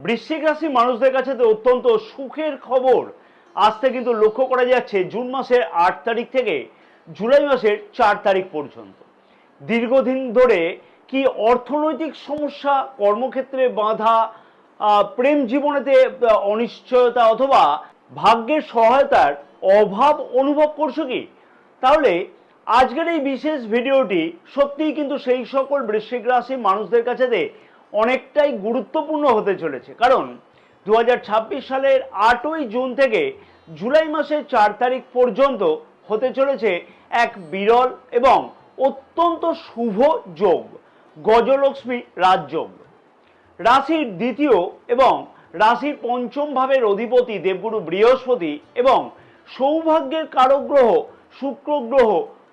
বৃশ্চিক রাশি মানুষদের কাছে তো অত্যন্ত সুখের খবর আসতে কিন্তু লক্ষ্য করা যাচ্ছে জুন মাসের 8 তারিখ থেকে জুলাই মাসের 4 তারিখ পর্যন্ত। দীর্ঘদিন ধরে কি অর্থনৈতিক সমস্যা, কর্মক্ষেত্রে বাধা, প্রেম জীবনেতে অনিশ্চয়তা অথবা ভাগ্যের সহায়তার অভাব অনুভব করছো কি? তাহলে আজকের এই বিশেষ ভিডিওটি সত্যিই কিন্তু সেই সকল বৃশ্চিক রাশি মানুষদের কাছে অনেকটাই গুরুত্বপূর্ণ হতে চলেছে। কারণ 2026 সালের 8ই জুন থেকে জুলাই মাসের 4 তারিখ পর্যন্ত হতে চলেছে এক বিরল এবং অত্যন্ত শুভ যোগ, গজলক্ষ্মী রাজযোগ। রাশির দ্বিতীয় এবং রাশির পঞ্চম ভাবের অধিপতি দেবগুরু বৃহস্পতি এবং সৌভাগ্যের কারক গ্রহ শুক্র গ্রহ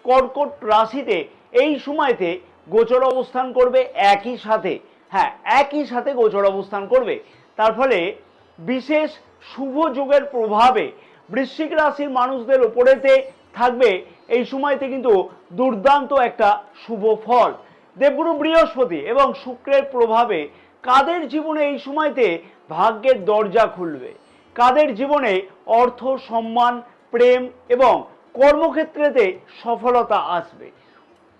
কর্কট রাশিতে এই সময়তে গোচর অবস্থান করবে একই সাথে। হ্যাঁ, একই সাথে গোচর অবস্থান করবে। তার ফলে বিশেষ শুভ যোগের প্রভাবে বৃশ্চিক রাশির মানুষদের উপরেতে থাকবে এই সময়তে কিন্তু দুর্দান্ত একটা শুভ ফল। দেবগুরু বৃহস্পতি এবং শুক্রের প্রভাবে কাদের জীবনে এই সময়তে ভাগ্যের দরজা খুলবে, কাদের জীবনে অর্থ, সম্মান, প্রেম এবং কর্মক্ষেত্রেতে সফলতা আসবে,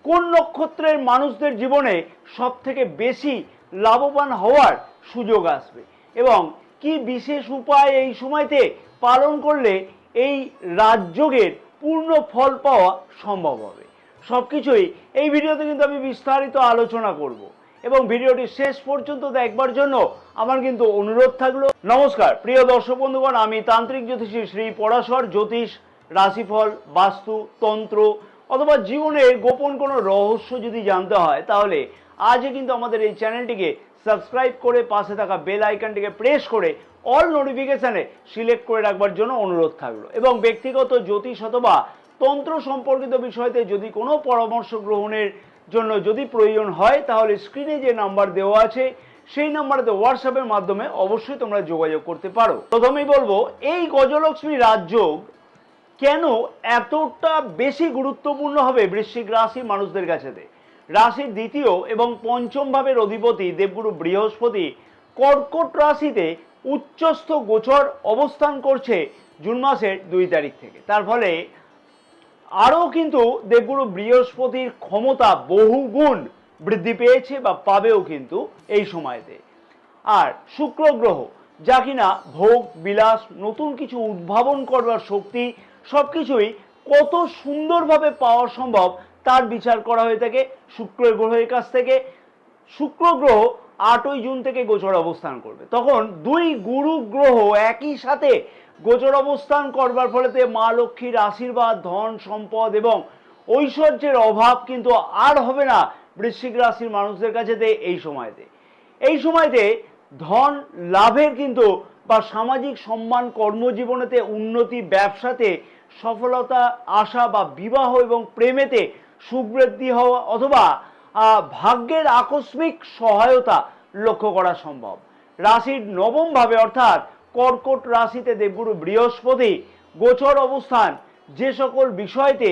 কোন নক্ষত্রের মানুষদের জীবনে সব থেকে বেশি লাভবান হওয়ার সুযোগ আসবে এবং কি বিশেষ উপায় এই সময়তে পালন করলে এই রাজযোগের পূর্ণ ফল পাওয়া সম্ভব হবে, সবকিছুই এই ভিডিওতে কিন্তু আমি বিস্তারিত আলোচনা করব এবং ভিডিওটি শেষ পর্যন্ত দেখবার জন্য আমার কিন্তু অনুরোধ থাকলো। নমস্কার প্রিয় দর্শক বন্ধুগণ, আমি তান্ত্রিক জ্যোতিষী শ্রী পরাশর জ্যোতিষ, রাশিফল, বাস্তু, তন্ত্র অথবা জীবনের গোপন কোনো রহস্য যদি জানতে হয় তাহলে আজই কিন্তু আমাদের এই চ্যানেলটিকে সাবস্ক্রাইব করে পাশে থাকা বেল আইকনটিকে প্রেস করে অল নোটিফিকেশানে সিলেক্ট করে রাখবার জন্য অনুরোধ থাকলো। এবং ব্যক্তিগত জ্যোতিষ অথবা তন্ত্র সম্পর্কিত বিষয়তে যদি কোনো পরামর্শ গ্রহণের জন্য যদি প্রয়োজন হয় তাহলে স্ক্রিনে যে নাম্বার দেওয়া আছে সেই নাম্বারেতে হোয়াটসঅ্যাপের মাধ্যমে অবশ্যই তোমরা যোগাযোগ করতে পারো। প্রথমেই বলবো, এই গজলক্ষ্মী রাজযোগ কেন এতটা বেশি গুরুত্বপূর্ণ হবে বৃশ্চিক রাশির মানুষদের কাছে। রাশির দ্বিতীয় এবং পঞ্চম ভাবের অধিপতি দেবগুরু বৃহস্পতি কর্কট রাশিতে উচ্চস্থ গোচর অবস্থান করছে জুন মাসের 2 তারিখ থেকে। তার ফলে আরও কিন্তু দেবগুরু বৃহস্পতির ক্ষমতা বহুগুণ বৃদ্ধি পেয়েছে বা পাবেও কিন্তু এই সময়তে। আর শুক্র গ্রহ, যা কিনা ভোগ বিলাস, নতুন কিছু উদ্ভাবন করবার শক্তি, সব কিছুই কত সুন্দরভাবে পাওয়া সম্ভব তার বিচার করা হয়ে থাকে শুক্র গ্রহের কাছ থেকে। শুক্র গ্রহ 8ই জুন থেকে গোচর অবস্থান করবে, তখন দুই গুরু গ্রহ একই সাথে গোচর অবস্থান করবার ফলেতে মা লক্ষ্মীর আশীর্বাদ, ধন সম্পদ এবং ঐশ্বর্যের অভাব কিন্তু আর হবে না বৃশ্চিক রাশির মানুষদের কাছে এই সময়তে। এই সময়তে ধন লাভের কিন্তু বা সামাজিক সম্মান, কর্মজীবনেতে উন্নতি, ব্যবসাতে সফলতা আসা বা বিবাহ এবং প্রেমেতে সুবৃদ্ধি হওয়া অথবা ভাগ্যের আকস্মিক সহায়তা লক্ষ্য করা সম্ভব। রাশির নবম ভাবে অর্থাৎ কর্কট রাশিতে দেবগুরু বৃহস্পতি গোচর অবস্থান যে সকল বিষয়তে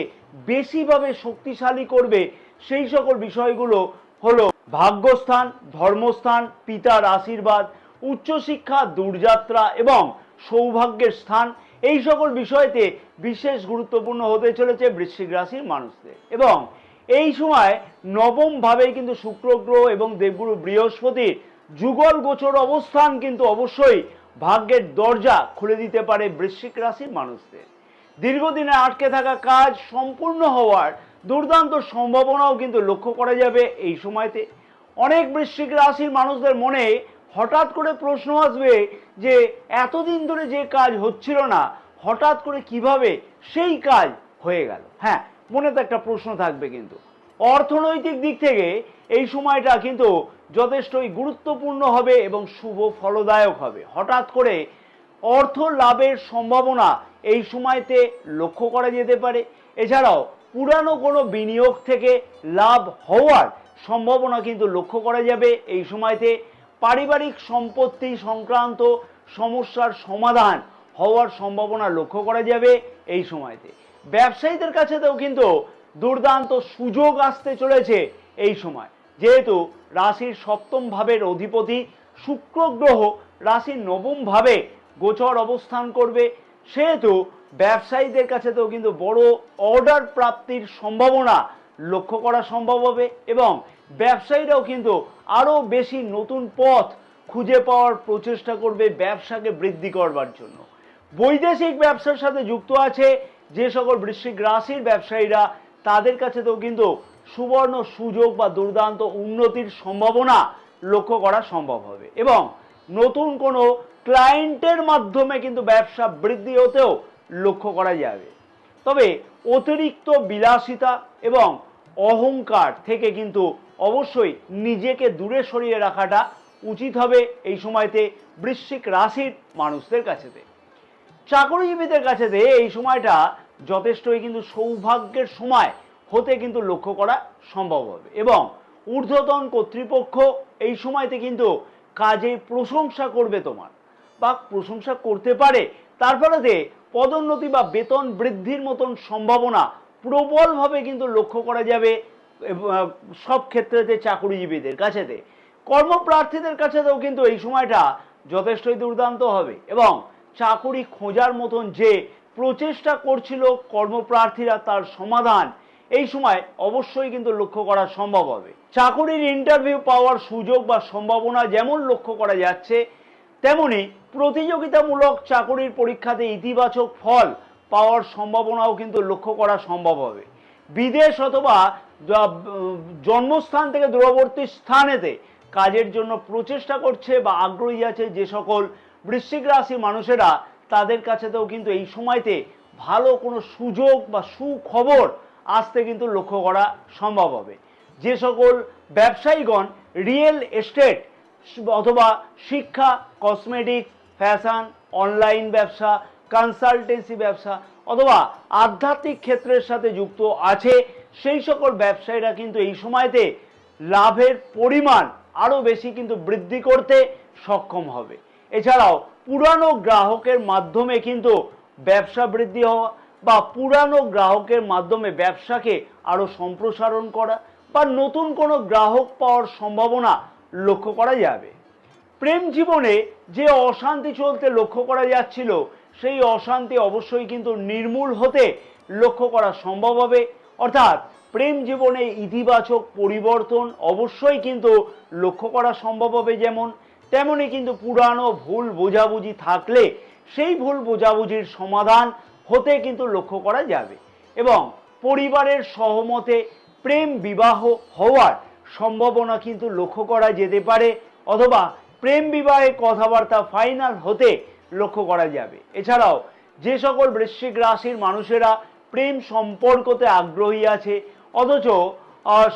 বেশিভাবে শক্তিশালী করবে সেই সকল বিষয়গুলো হলো ভাগ্যস্থান, ধর্মস্থান, পিতার আশীর্বাদ, উচ্চশিক্ষা, দূরযাত্রা এবং সৌভাগ্যের স্থান। এই সকল বিষয়তে বিশেষ গুরুত্বপূর্ণ হতে চলেছে বৃশ্চিক রাশির মানুষদের। এবং এই সময় নবম ভাবেই কিন্তু শুক্র গ্রহ এবং দেবগুরু বৃহস্পতির যুগল গোচর অবস্থান কিন্তু অবশ্যই ভাগ্যের দরজা খুলে দিতে পারে বৃশ্চিক রাশির মানুষদের। দীর্ঘদিনে আটকে থাকা কাজ সম্পূর্ণ হওয়ার দুর্দান্ত সম্ভাবনাও কিন্তু লক্ষ্য করা যাবে এই সময়তে। অনেক বৃশ্চিক রাশির মানুষদের মনে হঠাৎ করে প্রশ্ন আসবে যে এতদিন ধরে যে কাজ হচ্ছিল না হঠাৎ করে কিভাবে সেই কাজ হয়ে গেল। হ্যাঁ, মনে তো একটা প্রশ্ন থাকবে। কিন্তু অর্থনৈতিক দিক থেকে এই সময়টা কিন্তু যথেষ্টই গুরুত্বপূর্ণ হবে এবং শুভ ফলদায়ক হবে। হঠাৎ করে অর্থ লাভের সম্ভাবনা এই সময়তে লক্ষ্য করা যেতে পারে। এছাড়াও পুরানো কোনো বিনিয়োগ থেকে লাভ হওয়ার সম্ভাবনা কিন্তু লক্ষ্য করা যাবে এই সময়তে। পারিবারিক সম্পত্তি সংক্রান্ত সমস্যার সমাধান হওয়ার সম্ভাবনা লক্ষ্য করা যাবে এই সময়তে। ব্যবসায়ীদের কাছেও কিন্তু দুর্দান্ত সুযোগ আসতে চলেছে এই সময়, যেহেতু রাশির সপ্তম ভাবের অধিপতি শুক্র গ্রহ রাশির নবম ভাবে গোচর অবস্থান করবে, সেহেতু ব্যবসায়ীদের কাছেতেও কিন্তু বড় অর্ডার প্রাপ্তির সম্ভাবনা লক্ষ্য করা সম্ভব হবে এবং ব্যবসায়ীরাও কিন্তু আরও বেশি নতুন পথ খুঁজে পাওয়ার প্রচেষ্টা করবে ব্যবসাকে বৃদ্ধি করবার জন্য। বৈদেশিক ব্যবসার সাথে যুক্ত আছে যে সকল বৃশ্চিক রাশির ব্যবসায়ীরা, তাদের কাছেতেও কিন্তু সুবর্ণ সুযোগ বা দুর্দান্ত উন্নতির সম্ভাবনা লক্ষ্য করা সম্ভব হবে এবং নতুন কোনো ক্লায়েন্টের মাধ্যমে কিন্তু ব্যবসা বৃদ্ধি হতেও লক্ষ্য করা যাবে। তবে অতিরিক্ত বিলাসিতা এবং অহংকার থেকে কিন্তু অবশ্যই নিজেকে দূরে সরিয়ে রাখাটা উচিত হবে এই সময়তে বৃশ্চিক রাশির মানুষদের কাছেতে। চাকরিজীবীদের কাছেতে এই সময়টা যথেষ্টই কিন্তু সৌভাগ্যের সময় হতে কিন্তু লক্ষ্য করা সম্ভব হবে এবং ঊর্ধ্বতন কর্তৃপক্ষ এই সময়তে কিন্তু কাজে প্রশংসা করবে তোমার বা প্রশংসা করতে পারে, তার ফলে পদোন্নতি বা বেতন বৃদ্ধির মতন সম্ভাবনা প্রবলভাবে কিন্তু লক্ষ্য করা যাবে সব ক্ষেত্রেতে চাকরিজীবীদের কাছেতে। কর্মপ্রার্থীদের কাছেতেও কিন্তু এই সময়টা যথেষ্টই দুর্দান্ত হবে এবং চাকরি খোঁজার মতন যে প্রচেষ্টা করছিল কর্মপ্রার্থীরা, তার সমাধান এই সময় অবশ্যই কিন্তু লক্ষ্য করা সম্ভব হবে। চাকরির ইন্টারভিউ পাওয়ার সুযোগ বা সম্ভাবনা যেমন লক্ষ্য করা যাচ্ছে, তেমনি প্রতিযোগিতামূলক চাকরির পরীক্ষাতে ইতিবাচক ফল পাওয়ার সম্ভাবনাও কিন্তু লক্ষ্য করা সম্ভব হবে। বিদেশ অথবা জন্মস্থান থেকে দূরবর্তী স্থানেতে কাজের জন্য প্রচেষ্টা করছে বা আগ্রহী আছে যে সকল বৃশ্চিক রাশির মানুষেরা, তাদের কাছেতেও কিন্তু এই সময়তে ভালো কোনো সুযোগ বা সুখবর আসতে কিন্তু লক্ষ্য করা সম্ভব হবে। যে সকল ব্যবসায়ীগণ রিয়েল এস্টেট অথবা শিক্ষা, কসমেটিক, ফ্যাশন, অনলাইন ব্যবসা, কনসালটেন্সি ব্যবসা অথবা আধ্যাত্মিক ক্ষেত্রের সাথে যুক্ত আছে, সেই সকল ব্যবসায়ীরা কিন্তু এই সময়তে লাভের পরিমাণ আরও বেশি কিন্তু বৃদ্ধি করতে সক্ষম হবে। এছাড়াও পুরানো গ্রাহকের মাধ্যমে কিন্তু ব্যবসা বৃদ্ধি হওয়া বা পুরানো গ্রাহকের মাধ্যমে ব্যবসাকে আরও সম্প্রসারণ করা বা নতুন কোনো গ্রাহক পাওয়ার সম্ভাবনা লক্ষ্য করা যাবে। প্রেম জীবনে যে অশান্তি চলতে লক্ষ্য করা যাচ্ছিল, সেই অশান্তি অবশ্যই কিন্তু নির্মূল হতে লক্ষ্য করা সম্ভব হবে। অর্থাৎ প্রেম জীবনে ইতিবাচক পরিবর্তন অবশ্যই কিন্তু লক্ষ্য করা সম্ভব হবে, যেমন তেমনি কিন্তু পুরানো ভুল বোঝাবুঝি থাকলে সেই ভুল বোঝাবুঝির সমাধান হতে কিন্তু লক্ষ্য করা যাবে এবং পরিবারের সহমতে প্রেম বিবাহ হওয়ার সম্ভাবনা কিন্তু লক্ষ্য করা যেতে পারে অথবা প্রেম বিবাহে কথাবার্তা ফাইনাল হতে লক্ষ্য করা যাবে। এছাড়াও যে সকল বৃশ্চিক রাশির মানুষেরা প্রেম সম্পর্কতে আগ্রহী আছে অথচ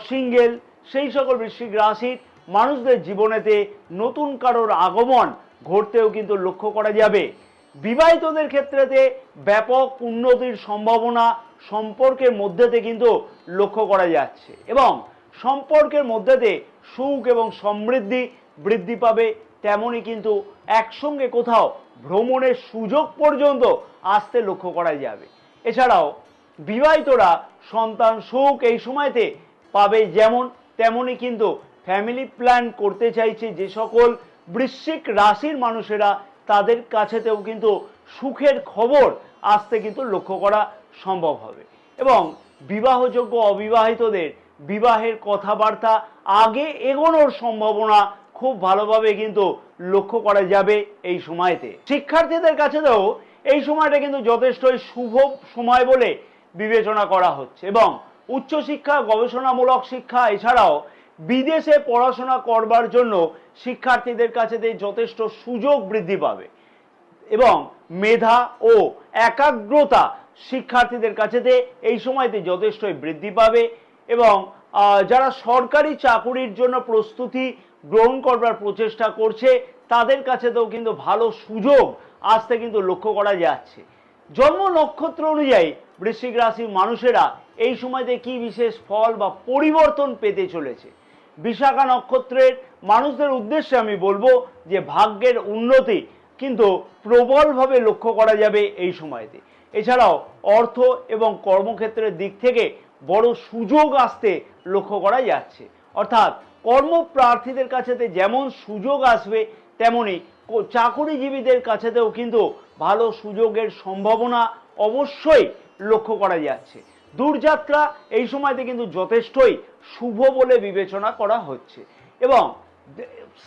সিঙ্গেল, সেই সকল বৃশ্চিক রাশির মানুষদের জীবনেতে নতুন কারোর আগমন ঘটতেও কিন্তু লক্ষ্য করা যাবে। বিবাহিতদের ক্ষেত্রেতে ব্যাপক উন্নতির সম্ভাবনা সম্পর্কের মধ্যেতে কিন্তু লক্ষ্য করা যাচ্ছে এবং সম্পর্কের মধ্যেতে সুখ এবং সমৃদ্ধি বৃদ্ধি পাবে। তেমনই কিন্তু একসঙ্গে কোথাও ভ্রমণের সুযোগ পর্যন্ত আসতে লক্ষ্য করা যাবে। এছাড়াও বিবাহিতরা সন্তান সুখ এই সময়তে পাবে, যেমন তেমনই কিন্তু ফ্যামিলি প্ল্যান করতে চাইছে যে সকল বৃশ্চিক রাশির মানুষেরা, তাদের কাছেতেও কিন্তু সুখের খবর আসতে কিন্তু লক্ষ্য করা সম্ভব হবে এবং বিবাহযোগ্য অবিবাহিতদের বিবাহের কথাবার্তা আগে এগোনোর সম্ভাবনা খুব ভালোভাবে কিন্তু লক্ষ্য করা যাবে এই সময়তে। শিক্ষার্থীদের কাছেও এই সময়টা কিন্তু যথেষ্টই শুভ সময় বলে বিবেচনা করা হচ্ছে এবং উচ্চশিক্ষা, গবেষণামূলক শিক্ষা এছাড়াও বিদেশে পড়াশোনা করবার জন্য শিক্ষার্থীদের কাছে যথেষ্ট সুযোগ বৃদ্ধি পাবে এবং মেধা ও একাগ্রতা শিক্ষার্থীদের কাছেতে এই সময়তে যথেষ্টই বৃদ্ধি পাবে এবং যারা সরকারি চাকুরির জন্য প্রস্তুতি গ্রহণ করবার প্রচেষ্টা করছে, তাদের কাছেতেও কিন্তু ভালো সুযোগ আসতে কিন্তু লক্ষ্য করা যাচ্ছে। জন্ম নক্ষত্র অনুযায়ী বৃশ্চিক রাশির মানুষেরা এই সময়তে কি বিশেষ ফল বা পরিবর্তন পেতে চলেছে, বিশাখা নক্ষত্রের মানুষদের উদ্দেশ্যে আমি বলবো যে ভাগ্যের উন্নতি কিন্তু প্রবলভাবে লক্ষ্য করা যাবে এই সময়তে। এছাড়াও অর্থ এবং কর্মক্ষেত্রের দিক থেকে বড় সুযোগ আসতে লক্ষ্য করা যাচ্ছে। অর্থাৎ কর্মপ্রার্থীদের কাছেতে যেমন সুযোগ আসবে, তেমনি চাকুরিজীবীদের কাছেতেও কিন্তু ভালো সুযোগের সম্ভাবনা অবশ্যই লক্ষ্য করা যাচ্ছে। দূরযাত্রা এই সময়তে কিন্তু যথেষ্টই শুভ বলে বিবেচনা করা হচ্ছে এবং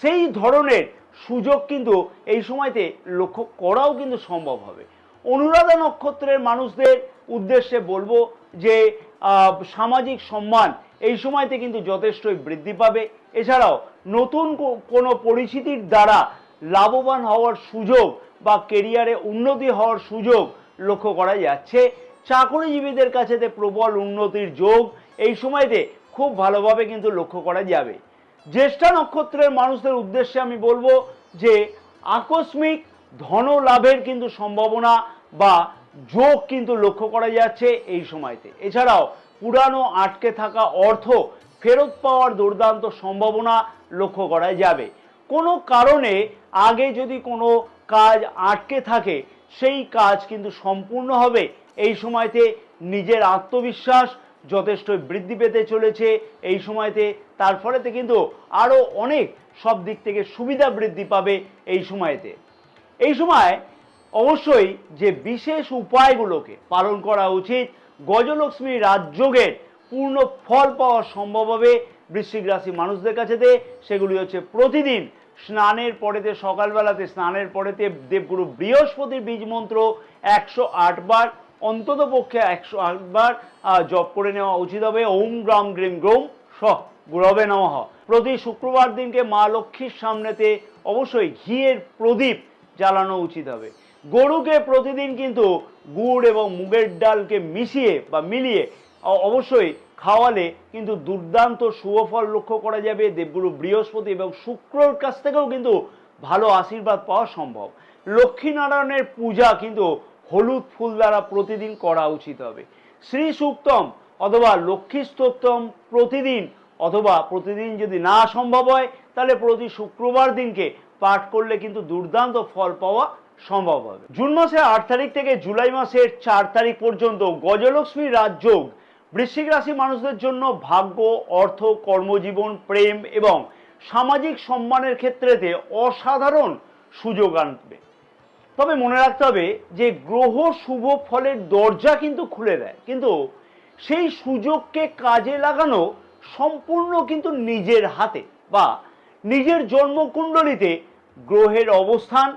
সেই ধরনের সুযোগ কিন্তু এই সময়তে লক্ষ্য করাও কিন্তু সম্ভব হবে। অনুরাধা নক্ষত্রের মানুষদের উদ্দেশ্যে বলবো যে সামাজিক সম্মান এই সময়তে কিন্তু যথেষ্টই বৃদ্ধি পাবে। এছাড়াও নতুন কোনো পরিচিতির দ্বারা লাভবান হওয়ার সুযোগ বা কেরিয়ারে উন্নতি হওয়ার সুযোগ লক্ষ্য করা যাচ্ছে। চাকরিজীবীদের কাছে প্রবল উন্নতির যোগ এই সময়তে খুব ভালোভাবে কিন্তু লক্ষ্য করা যাবে। জ্যেষ্ঠা নক্ষত্রের মানুষদের উদ্দেশ্যে আমি বলবো যে আকস্মিক ধন লাভের কিন্তু সম্ভাবনা বা যোগ কিন্তু লক্ষ্য করা যাচ্ছে এই সময়তে। এছাড়াও পুরানো আটকে থাকা অর্থ ফেরত পাওয়ার দুর্দান্ত সম্ভাবনা লক্ষ্য করা যাবে। কোনো কারণে আগে যদি কোনো কাজ আটকে থাকে সেই কাজ কিন্তু সম্পূর্ণ হবে এই সময়তে। নিজের আত্মবিশ্বাস যথেষ্ট বৃদ্ধি পেতে চলেছে এই সময়তে। তার ফলেতে কিন্তু আরও অনেক সব দিক থেকে সুবিধা বৃদ্ধি পাবে এই সময়তে। এই সময় অবশ্যই যে বিশেষ উপায়গুলোকে পালন করা উচিত, গজলক্ষ্মী রাজযোগের পূর্ণ ফল পাওয়া সম্ভব হবে বৃশ্চিক রাশি মানুষদের কাছেতে। সেগুলি হচ্ছে প্রতিদিন স্নানের পরেতে, সকালবেলাতে স্নানের পরেতে দেবগুরু বৃহস্পতির বীজ মন্ত্র 108 বার, অন্তত পক্ষে 108 বার জপ করে নেওয়া উচিত হবে। ওম গ্রাম গ্রিম গ্রৌম স গুরবে নমঃ। প্রতি শুক্রবার দিনকে মা লক্ষ্মীর সামনেতে অবশ্যই ঘিয়ের প্রদীপ জ্বালানো উচিত হবে। গরুকে প্রতিদিন কিন্তু গুড় এবং মুগের ডালকে মিশিয়ে বা মিলিয়ে অবশ্যই খাওয়ালে কিন্তু দুর্দান্ত শুভফল লক্ষ্য করা যাবে। দেবগুরু বৃহস্পতি এবং শুক্রর কাছ থেকেও কিন্তু ভালো আশীর্বাদ পাওয়া সম্ভব। লক্ষ্মীনারায়ণের পূজা কিন্তু হলুদ ফুল দ্বারা প্রতিদিন করা উচিত হবে। শ্রী সূক্তম অথবা লক্ষ্মী স্তোত্রম প্রতিদিন, অথবা প্রতিদিন যদি না সম্ভব হয় তাহলে প্রতি শুক্রবার দিনকে পাঠ করলে কিন্তু দুর্দান্ত ফল পাওয়া সম্ভব হবে। জুন মাসের 8 তারিখ থেকে জুলাই মাসের 4 তারিখ পর্যন্ত গজলক্ষ্মী রাজযোগ বৃশ্চিক রাশি মানুষদের জন্য ভাগ্য, অর্থ, কর্মজীবন, প্রেম এবং সামাজিক সম্মানের ক্ষেত্রেতে অসাধারণ সুযোগ আনবে। তবে মনে রাখতে হবে যে গ্রহ শুভ ফলের দরজা কিন্তু খুলে দেয়, কিন্তু সেই সুযোগকে কাজে লাগানো সম্পূর্ণ কিন্তু নিজের হাতে বা নিজের জন্মকুণ্ডলিতে গ্রহের অবস্থান,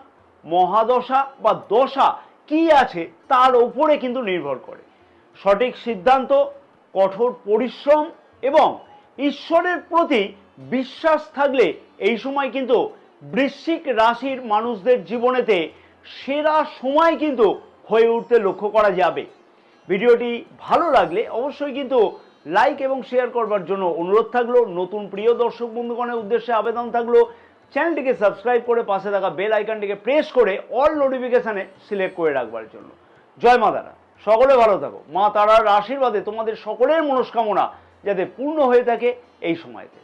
মহাদশা বা দশা কি আছে তার উপরে কিন্তু নির্ভর করে। সঠিক সিদ্ধান্ত, কঠোর পরিশ্রম এবং ঈশ্বরের প্রতি বিশ্বাস থাকলে এই সময় কিন্তু বৃশ্চিক রাশির মানুষদের জীবনেতে সেরা সময় কিন্তু হয়ে উঠতে লক্ষ্য করা যাবে। ভিডিওটি ভালো লাগলে অবশ্যই কিন্তু লাইক এবং শেয়ার করবার জন্য অনুরোধ থাকলো। নতুন প্রিয় দর্শক বন্ধুগণের উদ্দেশ্যে আবেদন থাকলো চ্যানেলটিকে সাবস্ক্রাইব করে পাশে থাকা বেল আইকনটিকে প্রেস করে অল নোটিফিকেশানে সিলেক্ট করে রাখবার জন্য। জয় মা তারা, সকলে ভালো থাকো। মা তারার আশীর্বাদে তোমাদের সকলের মনস্কামনা যাতে পূর্ণ হয়ে থাকে এই সময়তে।